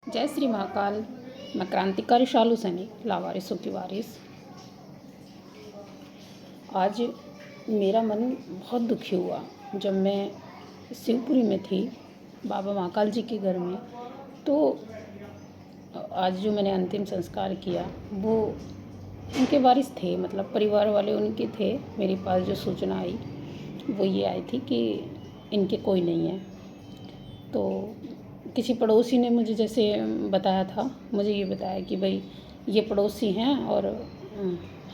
जय श्री महाकाल। मैं क्रांतिकारी शालू सैनिक लावारिसों की वारिस। आज मेरा मन बहुत दुखी हुआ जब मैं शिवपुरी में थी बाबा महाकाल जी के घर में। तो आज जो मैंने अंतिम संस्कार किया वो उनके वारिस थे, मतलब परिवार वाले उनके थे। मेरे पास जो सूचना आई वो ये आई थी कि इनके कोई नहीं है। तो किसी पड़ोसी ने मुझे जैसे बताया था, मुझे ये बताया कि भाई ये पड़ोसी हैं और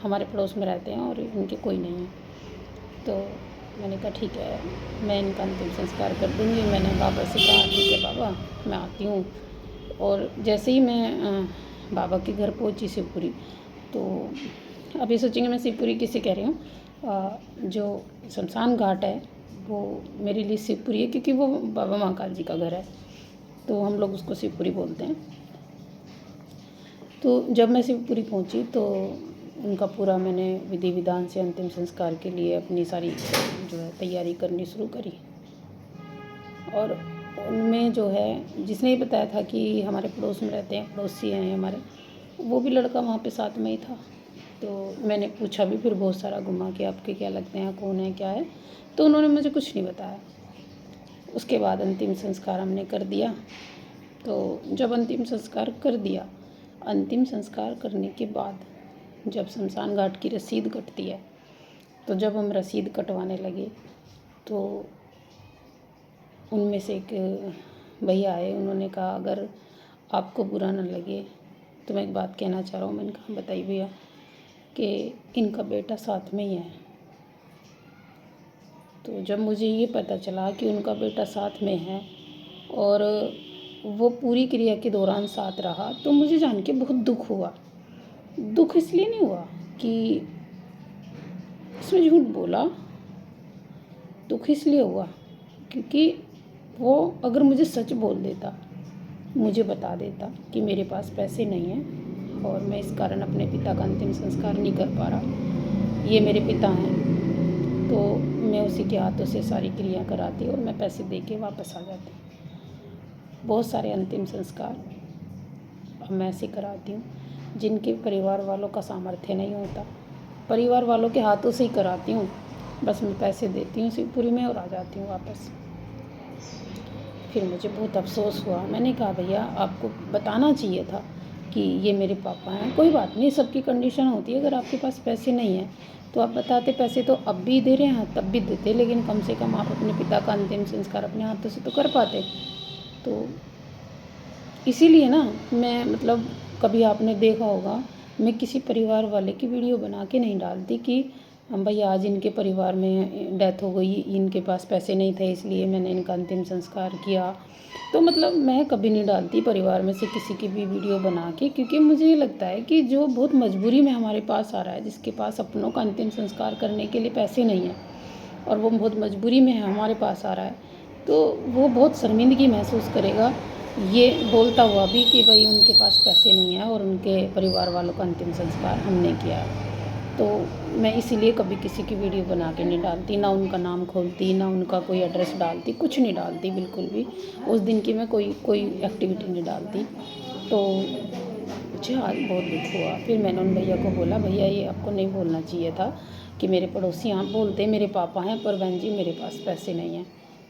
हमारे पड़ोस में रहते हैं और इनके कोई नहीं है। तो मैंने कहा ठीक है, मैं इनका अंतिम संस्कार कर दूँगी। मैंने बाबा से कहा ठीक है बाबा, मैं आती हूँ। और जैसे ही मैं बाबा के घर पहुँची शिवपुरी, तो अभी सोचेंगे मैं शिवपुरी किसे कह रही हूँ। जो शमशान घाट है वो मेरे लिए शिवपुरी है, क्योंकि वो बाबा महाकाल जी का घर है, तो हम लोग उसको शिवपुरी बोलते हैं। तो जब मैं शिवपुरी पहुंची तो उनका पूरा मैंने विधि विधान से अंतिम संस्कार के लिए अपनी सारी जो है तैयारी करनी शुरू करी। और उनमें जो है जिसने ये बताया था कि हमारे पड़ोस में रहते हैं, पड़ोसी हैं हमारे, वो भी लड़का वहाँ पे साथ में ही था। तो मैंने पूछा भी फिर बहुत सारा घुमा कि आपके क्या लगते हैं, कौन है, क्या है। तो उन्होंने मुझे कुछ नहीं बताया। उसके बाद अंतिम संस्कार हमने कर दिया। तो जब अंतिम संस्कार कर दिया, अंतिम संस्कार करने के बाद जब शमशान घाट की रसीद कटती है, तो जब हम रसीद कटवाने लगे तो उनमें से एक भैया आए। उन्होंने कहा अगर आपको बुरा न लगे तो मैं एक बात कहना चाह रहा हूँ। मैंने कहा बताइए भैया। कि इनका बेटा साथ में ही है। तो जब मुझे ये पता चला कि उनका बेटा साथ में है और वो पूरी क्रिया के दौरान साथ रहा, तो मुझे जान के बहुत दुख हुआ। दुख इसलिए नहीं हुआ कि इसमें झूठ बोला, दुख इसलिए हुआ क्योंकि वो अगर मुझे सच बोल देता, मुझे बता देता कि मेरे पास पैसे नहीं हैं और मैं इस कारण अपने पिता का अंतिम संस्कार नहीं कर पा रहा, ये मेरे पिता हैं, तो मैं उसी के हाथों से सारी क्रिया कराती और मैं पैसे दे के वापस आ जाती। बहुत सारे अंतिम संस्कार अब मैं ऐसे कराती हूँ जिनके परिवार वालों का सामर्थ्य नहीं होता, परिवार वालों के हाथों से ही कराती हूँ। बस मैं पैसे देती हूँ शिवपुरी में और आ जाती हूँ वापस। फिर मुझे बहुत अफसोस हुआ। मैंने कहा भैया आपको बताना चाहिए था कि ये मेरे पापा हैं। कोई बात नहीं, सबकी कंडीशन होती है। अगर आपके पास पैसे नहीं हैं तो आप बताते, पैसे तो अब भी दे रहे हैं तब भी देते, लेकिन कम से कम आप अपने पिता का अंतिम संस्कार अपने हाथों से तो कर पाते। तो इसीलिए ना मैं, मतलब कभी आपने देखा होगा मैं किसी परिवार वाले की वीडियो बना के नहीं डालती कि भैया आज इनके परिवार में डेथ हो गई, इनके पास पैसे नहीं थे इसलिए मैंने इनका अंतिम संस्कार किया। तो मतलब मैं कभी नहीं डालती परिवार में से किसी की भी वीडियो बना के, क्योंकि मुझे ये लगता है कि जो बहुत मजबूरी में हमारे पास आ रहा है, जिसके पास अपनों का अंतिम संस्कार करने के लिए पैसे नहीं हैं और वो बहुत मजबूरी में हमारे पास आ रहा है, तो वो बहुत शर्मिंदगी महसूस करेगा ये बोलता हुआ भी कि भाई उनके पास पैसे नहीं है और उनके परिवार वालों का अंतिम संस्कार हमने किया है। तो मैं इसीलिए कभी किसी की वीडियो बना के नहीं डालती, ना उनका नाम खोलती, ना उनका कोई एड्रेस डालती, कुछ नहीं डालती बिल्कुल भी। उस दिन की मैं कोई एक्टिविटी नहीं डालती। तो मुझे आज बहुत दुख हुआ। फिर मैंने उन भैया को बोला भैया ये आपको नहीं बोलना चाहिए था कि मेरे पड़ोसी आप बोलते मेरे पापा हैं, पर बहन जी मेरे पास पैसे नहीं हैं,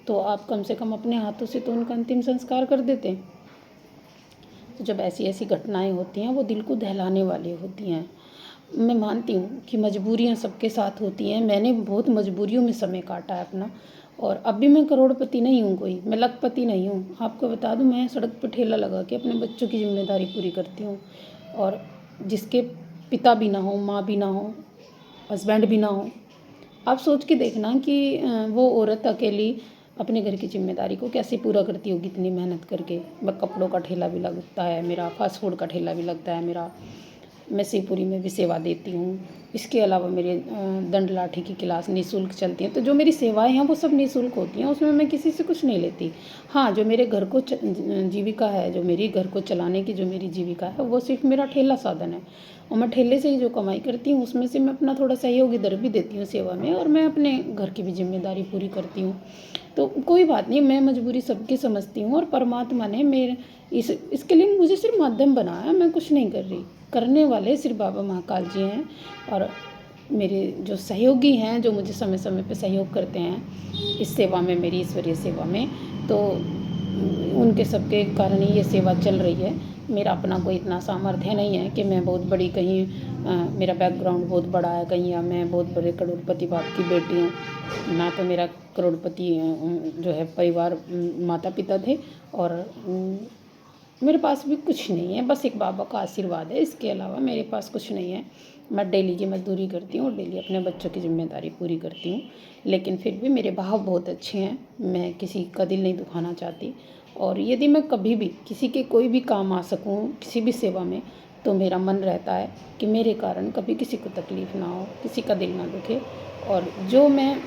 तो आप कम से कम अपने हाथों से तो उनका अंतिम संस्कार कर देते। तो जब ऐसी ऐसी घटनाएं होती हैं वो दिल को दहलाने वाली होती हैं। मैं मानती हूँ कि मजबूरियाँ सबके साथ होती हैं। मैंने बहुत मजबूरियों में समय काटा है अपना, और अब भी मैं करोड़पति नहीं हूँ, कोई मैं लखपति नहीं हूँ। आपको बता दूँ मैं सड़क पर ठेला लगा के अपने बच्चों की जिम्मेदारी पूरी करती हूँ। और जिसके पिता भी ना हो, माँ भी ना हो, हस्बैंड भी ना हो, आप सोच के देखना कि वो औरत अकेली अपने घर की जिम्मेदारी को कैसे पूरा करती होगी इतनी मेहनत करके। मैं कपड़ों का ठेला भी लगता है मेरा, फास्ट फूड का ठेला भी लगता है मेरा, मैं शिवपुरी में भी सेवा देती हूँ, इसके अलावा मेरे दंड लाठी की क्लास निःशुल्क चलती हैं। तो जो मेरी सेवाएं हैं वो सब निःशुल्क होती हैं, उसमें मैं किसी से कुछ नहीं लेती। हाँ, जो मेरे घर को जीविका है, जो मेरी घर को चलाने की जो मेरी जीविका है, वो सिर्फ मेरा ठेला साधन है, और मैं ठेले से ही जो कमाई करती हूँ उसमें से मैं अपना थोड़ा सहयोग इधर भी देती हूँ सेवा में, और मैं अपने घर की भी जिम्मेदारी पूरी करती हूँ। तो कोई बात नहीं, मैं मजबूरी सबकी समझती हूँ, और परमात्मा ने मेरे इसके लिए मुझे सिर्फ माध्यम बनाया, मैं कुछ नहीं कर रही। करने वाले सिर्फ बाबा महाकाल जी हैं, और मेरे जो सहयोगी हैं, जो मुझे समय समय पे सहयोग करते हैं इस सेवा में, मेरी ईश्वरीय सेवा में, तो उनके सबके कारण ही ये सेवा चल रही है। मेरा अपना कोई इतना सामर्थ्य नहीं है कि मैं बहुत बड़ी कहीं मेरा बैकग्राउंड बहुत बड़ा है कहीं, या मैं बहुत बड़े करोड़पति बाप की बेटी हूँ। ना तो मेरा करोड़पति जो है परिवार माता पिता थे, और मेरे पास भी कुछ नहीं है, बस एक बाबा का आशीर्वाद है। इसके अलावा मेरे पास कुछ नहीं है। मैं डेली की मजदूरी करती हूँ और डेली अपने बच्चों की जिम्मेदारी पूरी करती हूँ, लेकिन फिर भी मेरे भाव बहुत अच्छे हैं। मैं किसी का दिल नहीं दुखाना चाहती, और यदि मैं कभी भी किसी के कोई भी काम आ सकूँ किसी भी सेवा में, तो मेरा मन रहता है कि मेरे कारण कभी किसी को तकलीफ़ ना हो, किसी का दिल ना दुखे, और जो मैं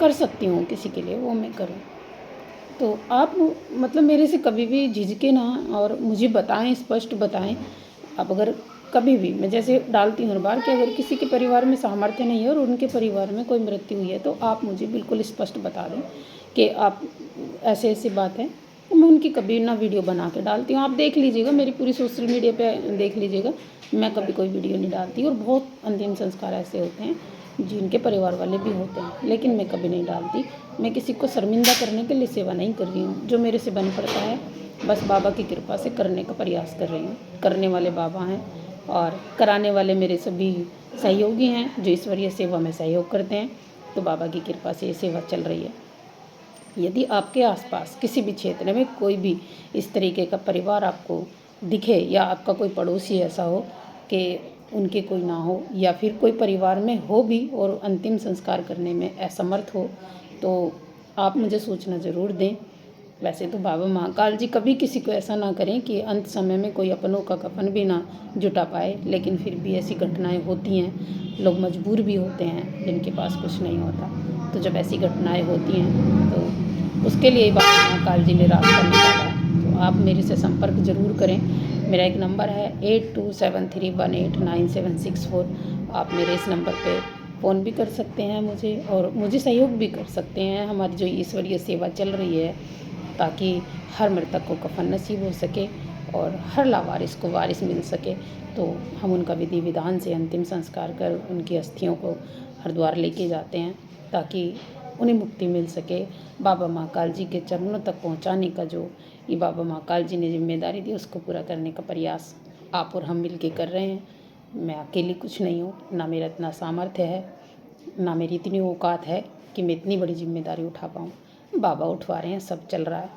कर सकती हूँ किसी के लिए वो मैं करूँ। तो आप मतलब मेरे से कभी भी झिझके ना, और मुझे बताएं, स्पष्ट बताएं। आप अगर कभी भी, मैं जैसे डालती हूँ हर बार कि अगर किसी के परिवार में सामर्थ्य नहीं है और उनके परिवार में कोई मृत्यु हुई है, तो आप मुझे बिल्कुल स्पष्ट बता दें कि आप ऐसे ऐसी बात है, तो मैं उनकी कभी ना वीडियो बना के डालती हूँ। आप देख लीजिएगा, मेरी पूरी सोशल मीडिया पे देख लीजिएगा, मैं कभी कोई वीडियो नहीं डालती। और बहुत अंतिम संस्कार ऐसे होते हैं जिनके परिवार वाले भी होते हैं, लेकिन मैं कभी नहीं डालती। मैं किसी को शर्मिंदा करने के लिए सेवा नहीं कर रही हूँ। जो मेरे से बन पड़ता है बस बाबा की कृपा से करने का प्रयास कर रही हूँ। करने वाले बाबा हैं, और कराने वाले मेरे सभी सहयोगी हैं जो ईश्वरीय सेवा में सहयोग करते हैं। तो बाबा की कृपा से ये सेवा चल रही है। यदि आपके आसपास किसी भी क्षेत्र में कोई भी इस तरीके का परिवार आपको दिखे, या आपका कोई पड़ोसी ऐसा हो कि उनके कोई ना हो, या फिर कोई परिवार में हो भी और अंतिम संस्कार करने में असमर्थ हो, तो आप मुझे सूचना ज़रूर दें। वैसे तो बाबा महाकाल जी कभी किसी को ऐसा ना करें कि अंत समय में कोई अपनों का कफन भी ना जुटा पाए, लेकिन फिर भी ऐसी घटनाएं होती हैं। लोग मजबूर भी होते हैं जिनके पास कुछ नहीं होता। तो जब ऐसी घटनाएं होती हैं तो उसके लिए बाबा महाकाल जी ने रास्ता निकाला है। तो आप मेरे से संपर्क ज़रूर करें। मेरा एक नंबर है 8273189764। आप मेरे इस नंबर पे फ़ोन भी कर सकते हैं मुझे, और मुझे सहयोग भी कर सकते हैं। हमारी जो ईश्वरीय सेवा चल रही है, ताकि हर मृतक को कफन नसीब हो सके और हर लावारिस को वारिस मिल सके। तो हम उनका विधि विधान से अंतिम संस्कार कर उनकी अस्थियों को हरिद्वार लेके जाते हैं, ताकि उन्हें मुक्ति मिल सके। बाबा महाकाल जी के चरणों तक पहुंचाने का जो ये बाबा महाकाल जी ने जिम्मेदारी दी, उसको पूरा करने का प्रयास आप और हम मिल के कर रहे हैं। मैं अकेली कुछ नहीं हूँ, ना मेरा इतना सामर्थ्य है, ना मेरी इतनी औकात है कि मैं इतनी बड़ी जिम्मेदारी उठा पाऊँ। बाबा उठवा रहे हैं, सब चल रहा है।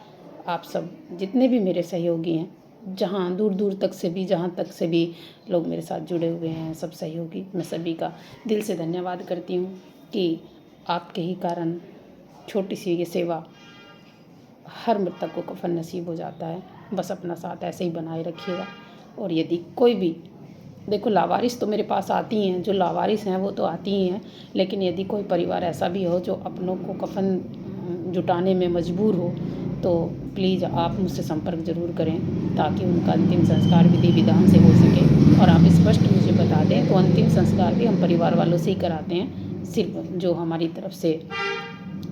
आप सब जितने भी मेरे सहयोगी हैं, जहाँ दूर दूर तक से भी, जहाँ तक से भी लोग मेरे साथ जुड़े हुए हैं, सब सहयोगी, मैं सभी का दिल से धन्यवाद करती हूँ कि आपके ही कारण छोटी सी ये सेवा हर मृतक को कफन नसीब हो जाता है। बस अपना साथ ऐसे ही बनाए रखिएगा। और यदि कोई भी, देखो लावारिस तो मेरे पास आती हैं, जो लावारिस हैं वो तो आती ही हैं, लेकिन यदि कोई परिवार ऐसा भी हो जो अपनों को कफन जुटाने में मजबूर हो, तो प्लीज़ आप मुझसे संपर्क ज़रूर करें, ताकि उनका अंतिम संस्कार विधि विधान से हो सके। और आप स्पष्ट मुझे बता दें, तो अंतिम संस्कार भी हम परिवार वालों से ही कराते हैं। सिर्फ जो हमारी तरफ से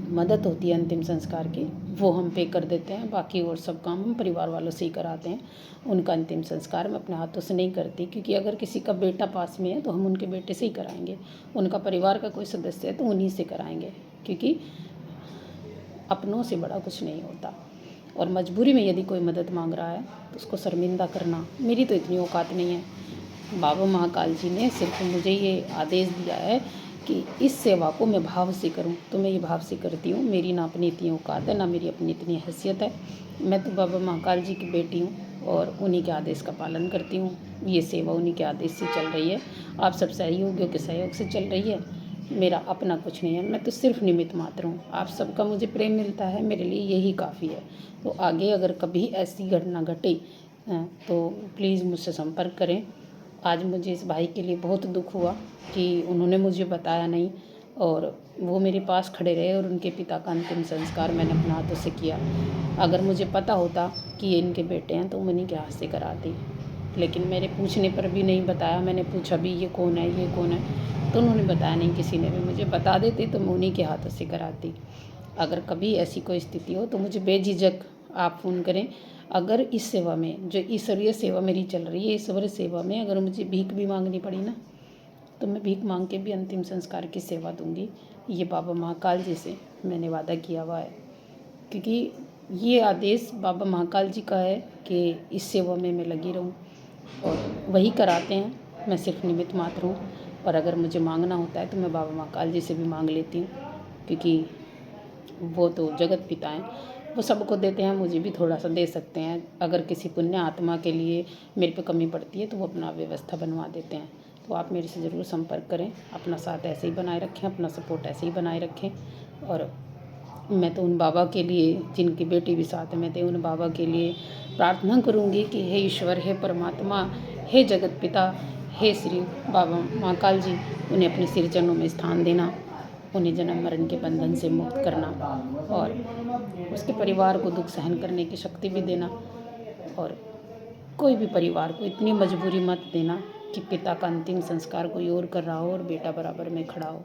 मदद होती है अंतिम संस्कार की, वो हम पे कर देते हैं, बाकी और सब काम हम परिवार वालों से ही कराते हैं। उनका अंतिम संस्कार मैं अपने हाथों से नहीं करती, क्योंकि अगर किसी का बेटा पास में है तो हम उनके बेटे से ही कराएंगे, उनका परिवार का कोई सदस्य है तो उन्हीं से कराएंगे, क्योंकि अपनों से बड़ा कुछ नहीं होता। और मजबूरी में यदि कोई मदद मांग रहा है तो उसको शर्मिंदा करना, मेरी तो इतनी औकात नहीं है। बाबा महाकाल जी ने सिर्फ मुझे ये आदेश दिया है कि इस सेवा को मैं भाव से करूं, तो मैं ये भाव से करती हूँ। मेरी ना अपनी इतनी औकात है, ना मेरी अपनी इतनी हैसियत है। मैं तो बाबा महाकाल जी की बेटी हूँ और उन्हीं के आदेश का पालन करती हूँ। ये सेवा उन्हीं के आदेश से चल रही है, आप सब सहयोगियों के सहयोग से चल रही है। मेरा अपना कुछ नहीं है, मैं तो सिर्फ निमित्त मात्र हूँ। आप सबका मुझे प्रेम मिलता है, मेरे लिए यही काफ़ी है। तो आगे अगर कभी ऐसी घटना घटे तो प्लीज़ मुझसे संपर्क करें। आज मुझे इस भाई के लिए बहुत दुख हुआ कि उन्होंने मुझे बताया नहीं और वो मेरे पास खड़े रहे और उनके पिता का अंतिम संस्कार मैंने अपने हाथों से किया। अगर मुझे पता होता कि ये इनके बेटे हैं तो मैं इन्हीं के हाथ से कराती, लेकिन मेरे पूछने पर भी नहीं बताया। मैंने पूछा भी ये कौन है, ये कौन है, तो उन्होंने बताया नहीं किसी ने भी। मुझे बता देते तो मैं उन्हीं के हाथों से कराती। अगर कभी ऐसी कोई स्थिति हो तो मुझे बेझिझक आप फ़ोन करें। अगर इस सेवा में, जो ईश्वरीय सेवा मेरी चल रही है, ईश्वरीय सेवा में अगर मुझे भीख भी मांगनी पड़ी ना, तो मैं भीख मांग के भी अंतिम संस्कार की सेवा दूंगी। ये बाबा महाकाल जी से मैंने वादा किया हुआ है, क्योंकि ये आदेश बाबा महाकाल जी का है कि इस सेवा में मैं लगी रहूं, और वही कराते हैं। मैं सिर्फ निमित्त मात्र हूँ। और अगर मुझे मांगना होता है तो मैं बाबा महाकाल जी से भी मांग लेती हूँ, क्योंकि वो तो जगत पिता हैं। वो सबको देते हैं, मुझे भी थोड़ा सा दे सकते हैं। अगर किसी पुण्य आत्मा के लिए मेरे पे कमी पड़ती है तो वो अपना व्यवस्था बनवा देते हैं। तो आप मेरे से ज़रूर संपर्क करें। अपना साथ ऐसे ही बनाए रखें, अपना सपोर्ट ऐसे ही बनाए रखें। और मैं तो उन बाबा के लिए, जिनकी बेटी भी साथ में थे, उन बाबा के लिए प्रार्थना करूंगी कि हे ईश्वर, हे परमात्मा, हे जगत पिता, हे श्री बाबा महाकाल जी, उन्हें अपने सिर चरणों में स्थान देना, उन्हें जन्म मरण के बंधन से मुक्त करना और उसके परिवार को दुख सहन करने की शक्ति भी देना। और कोई भी परिवार को इतनी मजबूरी मत देना कि पिता का अंतिम संस्कार कोई और कर रहा हो और बेटा बराबर में खड़ा हो।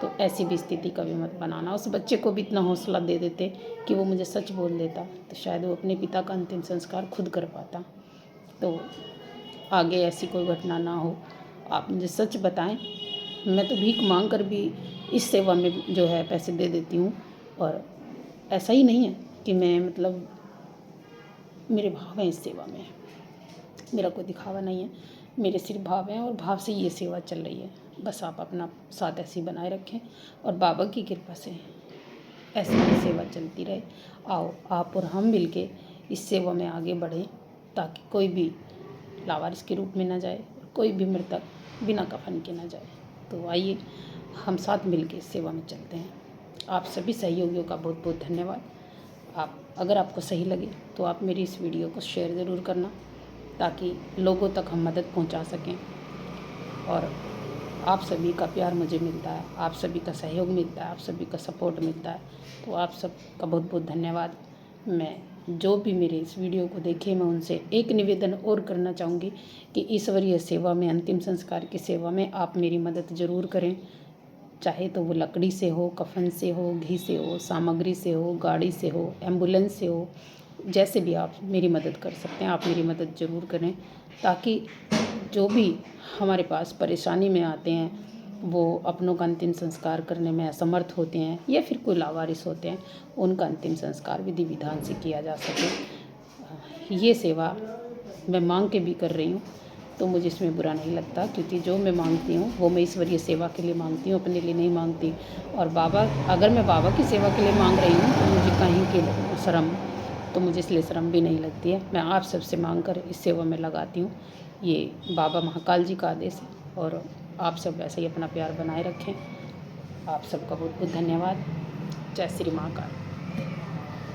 तो ऐसी भी स्थिति कभी मत बनाना। उस बच्चे को भी इतना हौसला दे देते कि वो मुझे सच बोल देता, तो शायद वो अपने पिता का अंतिम संस्कार खुद कर पाता। तो आगे ऐसी कोई घटना ना हो। आप मुझे सच बताएं। मैं तो भीख मांग कर भी इस सेवा में जो है पैसे दे देती हूँ। और ऐसा ही नहीं है कि मैं, मतलब मेरे भाव हैं इस सेवा में, मेरा कोई दिखावा नहीं है, मेरे सिर्फ भाव हैं और भाव से ये सेवा चल रही है। बस आप अपना साथ ऐसे ही बनाए रखें और बाबा की कृपा से ऐसी ही सेवा चलती रहे। आओ आप और हम मिलके इस सेवा में आगे बढ़ें, ताकि कोई भी लावारिस के रूप में ना जाए, कोई भी मृतक बिना कफन के ना जाए। तो आइए हम साथ मिलके इस सेवा में चलते हैं। आप सभी सहयोगियों का बहुत बहुत धन्यवाद। अगर आपको सही लगे तो आप मेरी इस वीडियो को शेयर ज़रूर करना, ताकि लोगों तक हम मदद पहुंचा सकें। और आप सभी का प्यार मुझे मिलता है, आप सभी का सहयोग मिलता है, आप सभी का सपोर्ट मिलता है। तो आप सब का बहुत बहुत धन्यवाद। मैं जो भी मेरे इस वीडियो को देखे, मैं उनसे एक निवेदन और करना चाहूँगी कि ईश्वरीय सेवा में, अंतिम संस्कार की सेवा में आप मेरी मदद ज़रूर करें। चाहे तो वो लकड़ी से हो, कफन से हो, घी से हो, सामग्री से हो, गाड़ी से हो, एम्बुलेंस से हो, जैसे भी आप मेरी मदद कर सकते हैं, आप मेरी मदद ज़रूर करें, ताकि जो भी हमारे पास परेशानी में आते हैं, वो अपनों का अंतिम संस्कार करने में असमर्थ होते हैं या फिर कोई लावारिस होते हैं, उनका अंतिम संस्कार विधि विधान से किया जा सके। ये सेवा मैं मांग के भी कर रही हूँ, तो मुझे इसमें बुरा नहीं लगता, क्योंकि जो मैं मांगती हूँ वो मैं ईश्वरीय सेवा के लिए मांगती हूँ, अपने लिए नहीं मांगती। और अगर मैं बाबा की सेवा के लिए मांग रही हूँ तो मुझे कहीं की शर्म, तो मुझे इसलिए शर्म भी नहीं लगती है। मैं आप सबसे मांग कर इस सेवा में लगाती हूँ। ये बाबा महाकाल जी का आदेश है। और आप सब ऐसे ही अपना प्यार बनाए रखें। आप सबका बहुत बहुत धन्यवाद। जय श्री महाकाल।